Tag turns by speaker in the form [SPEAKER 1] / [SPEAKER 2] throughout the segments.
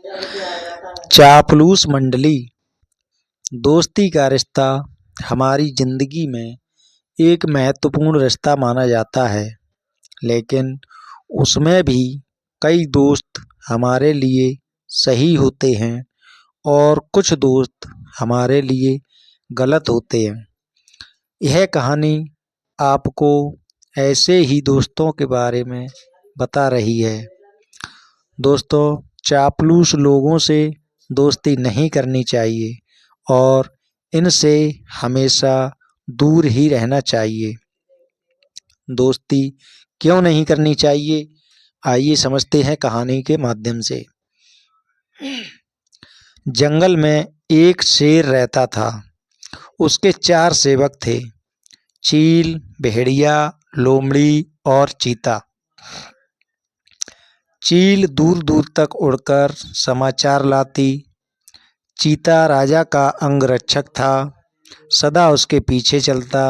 [SPEAKER 1] चापलूस मंडली। दोस्ती का रिश्ता हमारी जिंदगी में एक महत्वपूर्ण रिश्ता माना जाता है, लेकिन उसमें भी कई दोस्त हमारे लिए सही होते हैं और कुछ दोस्त हमारे लिए गलत होते हैं। यह कहानी आपको ऐसे ही दोस्तों के बारे में बता रही है। दोस्तों, चापलूस लोगों से दोस्ती नहीं करनी चाहिए और इनसे हमेशा दूर ही रहना चाहिए। दोस्ती क्यों नहीं करनी चाहिए, आइए समझते हैं कहानी के माध्यम से। जंगल में एक शेर रहता था। उसके 4 सेवक थे: चील, भेड़िया, लोमड़ी और चीता। चील दूर दूर तक उड़कर समाचार लाती। चीता राजा का अंगरक्षक था, सदा उसके पीछे चलता।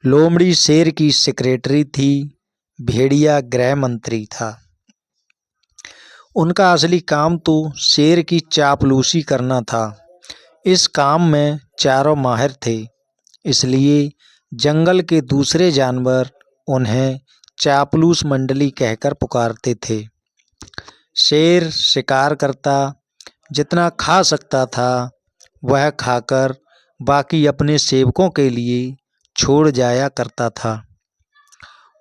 [SPEAKER 1] लोमड़ी शेर की सेक्रेटरी थी। भेड़िया गृह मंत्री था। उनका असली काम तो शेर की चापलूसी करना था। इस काम में चारों माहिर थे, इसलिए जंगल के दूसरे जानवर उन्हें चापलूस मंडली कहकर पुकारते थे। शेर शिकार करता, जितना खा सकता था वह खाकर बाकी अपने सेवकों के लिए छोड़ जाया करता था।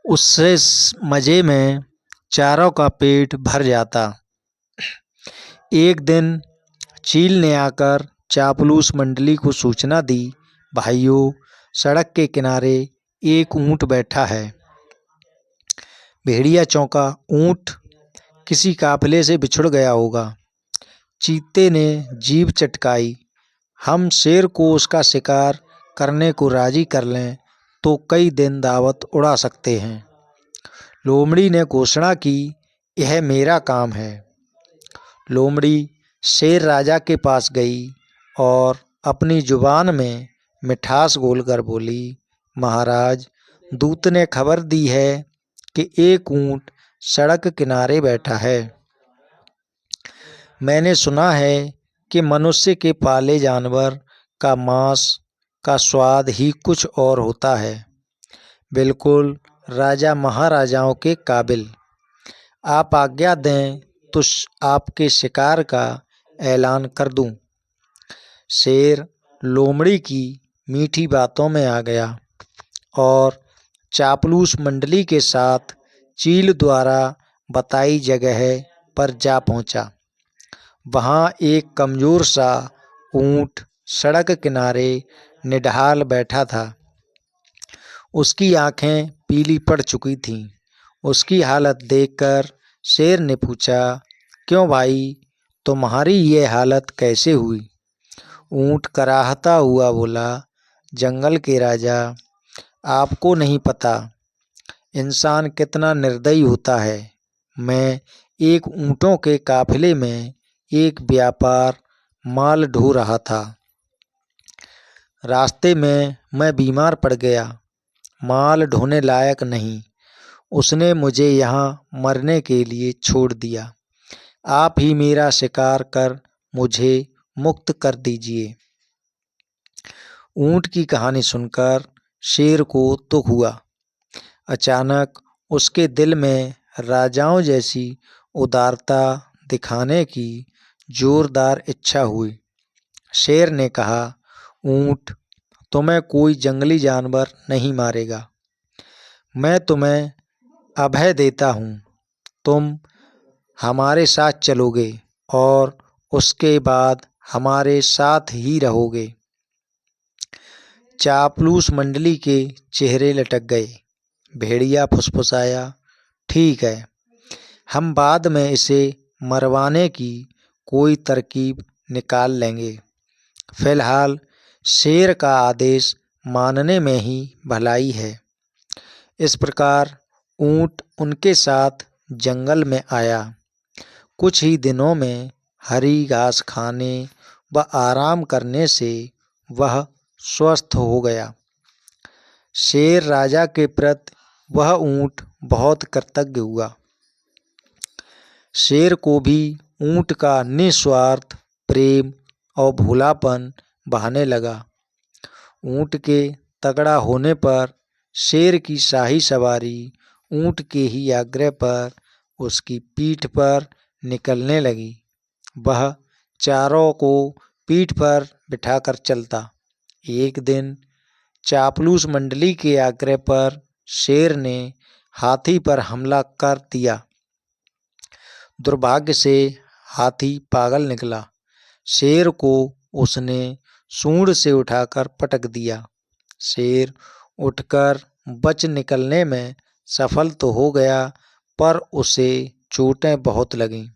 [SPEAKER 1] उससे मज़े में चारों का पेट भर जाता। एक दिन चील ने आकर चापलूस मंडली को सूचना दी, भाइयों, सड़क के किनारे एक ऊंट बैठा है। भेड़िया चौंका, ऊंट किसी काफिले से बिछुड़ गया होगा। चीते ने जीभ चटकाई, हम शेर को उसका शिकार करने को राजी कर लें तो कई दिन दावत उड़ा सकते हैं। लोमड़ी ने घोषणा की, यह मेरा काम है। लोमड़ी शेर राजा के पास गई और अपनी जुबान में मिठास घोलकर बोली, महाराज, दूत ने खबर दी है कि एक ऊंट सड़क किनारे बैठा है। मैंने सुना है कि मनुष्य के पाले जानवर का मांस का स्वाद ही कुछ और होता है। बिल्कुल राजा महाराजाओं के काबिल। आप आज्ञा दें तो आपके शिकार का ऐलान कर दूं। शेर लोमड़ी की मीठी बातों में आ गया और चापलूस मंडली के साथ चील द्वारा बताई जगह पर जा पहुंचा। वहां एक कमजोर सा ऊंट सड़क किनारे निढाल बैठा था। उसकी आंखें पीली पड़ चुकी थीं। उसकी हालत देखकर शेर ने पूछा, क्यों भाई, तुम्हारी ये हालत कैसे हुई? ऊंट कराहता हुआ बोला, जंगल के राजा, आपको नहीं पता इंसान कितना निर्दयी होता है। मैं एक ऊंटों के काफिले में एक व्यापार माल ढो रहा था। रास्ते में मैं बीमार पड़ गया, माल ढोने लायक नहीं। उसने मुझे यहाँ मरने के लिए छोड़ दिया। आप ही मेरा शिकार कर मुझे मुक्त कर दीजिए। ऊंट की कहानी सुनकर शेर को दुख हुआ। अचानक उसके दिल में राजाओं जैसी उदारता दिखाने की जोरदार इच्छा हुई। शेर ने कहा, ऊंट, तुम्हें कोई जंगली जानवर नहीं मारेगा। मैं तुम्हें अभय देता हूँ। तुम हमारे साथ चलोगे और उसके बाद हमारे साथ ही रहोगे। चापलूस मंडली के चेहरे लटक गए। भेड़िया फुसफुसाया, ठीक है, हम बाद में इसे मरवाने की कोई तरकीब निकाल लेंगे। फिलहाल शेर का आदेश मानने में ही भलाई है। इस प्रकार ऊंट उनके साथ जंगल में आया। कुछ ही दिनों में हरी घास खाने व आराम करने से वह स्वस्थ हो गया। शेर राजा के प्रति वह ऊंट बहुत कृतज्ञ हुआ। शेर को भी ऊँट का निस्वार्थ प्रेम और भोलापन बहाने लगा। ऊँट के तगड़ा होने पर शेर की शाही सवारी ऊँट के ही आग्रह पर उसकी पीठ पर निकलने लगी। वह चारों को पीठ पर बिठाकर चलता। एक दिन चापलूस मंडली के आग्रह पर शेर ने हाथी पर हमला कर दिया। दुर्भाग्य से हाथी पागल निकला। शेर को उसने सूंड से उठाकर पटक दिया। शेर उठकर बच निकलने में सफल तो हो गया, पर उसे चोटें बहुत लगीं।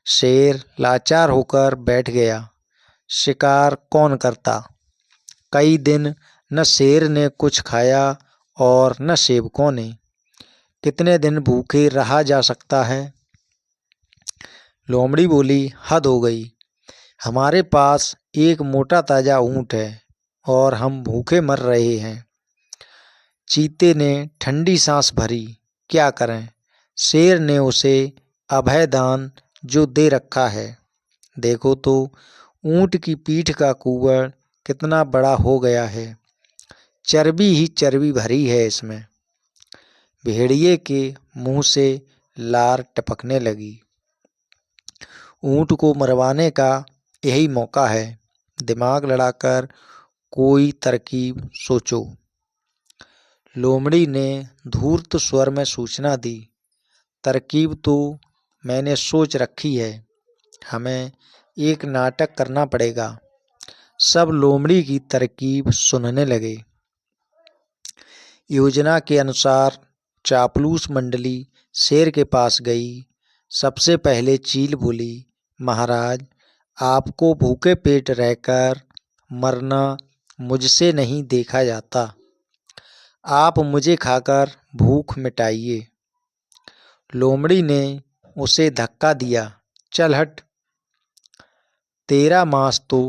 [SPEAKER 1] शेर लाचार होकर बैठ गया। शिकार कौन करता? कई दिन न शेर ने कुछ खाया और न सेवकों ने। कितने दिन भूखे रहा जा सकता है? लोमड़ी बोली, हद हो गई। हमारे पास एक मोटा ताजा ऊँट है और हम भूखे मर रहे हैं। चीते ने ठंडी सांस भरी। क्या करें? शेर ने उसे अभयदान जो दे रखा है। देखो तो ऊँट की पीठ का कुबड़ कितना बड़ा हो गया है। चर्बी ही चर्बी भरी है इसमें। भेड़िए के मुंह से लार टपकने लगी। ऊँट को मरवाने का यही मौका है। दिमाग लड़ाकर कोई तरकीब सोचो। लोमड़ी ने धूर्त स्वर में सूचना दी। तरकीब तो मैंने सोच रखी है। हमें एक नाटक करना पड़ेगा। सब लोमड़ी की तरकीब सुनने लगे। योजना के अनुसार चापलूस मंडली शेर के पास गई। सबसे पहले चील बोली, महाराज, आपको भूखे पेट रहकर मरना मुझसे नहीं देखा जाता। आप मुझे खाकर भूख मिटाइए। लोमड़ी ने उसे धक्का दिया। चल हट। तेरा मांस तो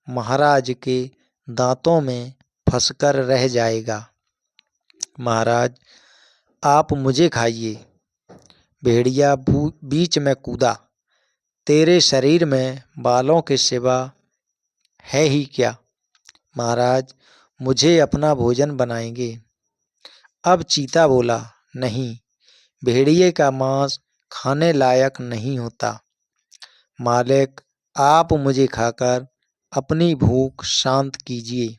[SPEAKER 1] महाराज के दांतों में फंसकर रह जाएगा। महाराज, आप मुझे खाइए। भेड़िया बीच में कूदा। तेरे शरीर में बालों के सिवा है ही क्या? महाराज, मुझे अपना भोजन बनाएंगे। अब चीता बोला, नहीं, भेड़िए का मांस खाने लायक नहीं होता। मालिक, आप मुझे खाकर अपनी भूख शांत कीजिए।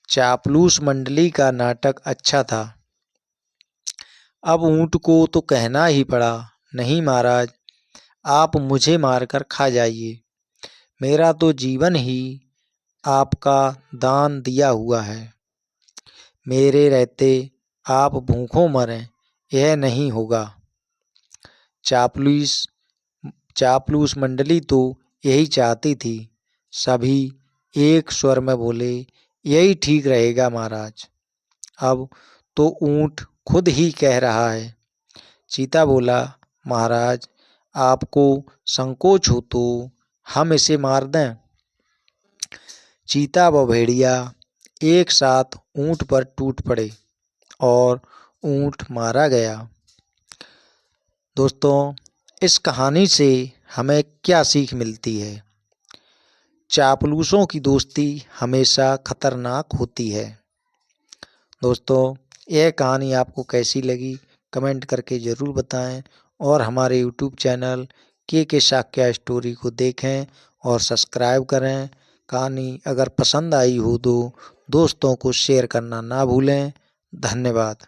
[SPEAKER 1] चापलूस मंडली का नाटक अच्छा था। अब ऊँट को तो कहना ही पड़ा, नहीं महाराज, आप मुझे मारकर खा जाइए। मेरा तो जीवन ही आपका दान दिया हुआ है। मेरे रहते आप भूखों मरें, यह नहीं होगा। चापलूस मंडली तो यही चाहती थी। सभी एक स्वर में बोले, यही ठीक रहेगा महाराज। अब तो ऊँट खुद ही कह रहा है। चीता बोला, महाराज, आपको संकोच हो तो हम इसे मार दें। चीता व भेड़िया एक साथ ऊँट पर टूट पड़े और ऊँट मारा गया। दोस्तों, इस कहानी से हमें क्या सीख मिलती है? चापलूसों की दोस्ती हमेशा खतरनाक होती है। दोस्तों, यह कहानी आपको कैसी लगी कमेंट करके ज़रूर बताएं और हमारे यूट्यूब चैनल के शाक्या स्टोरी को देखें और सब्सक्राइब करें। कहानी अगर पसंद आई हो तो दोस्तों को शेयर करना ना भूलें। धन्यवाद।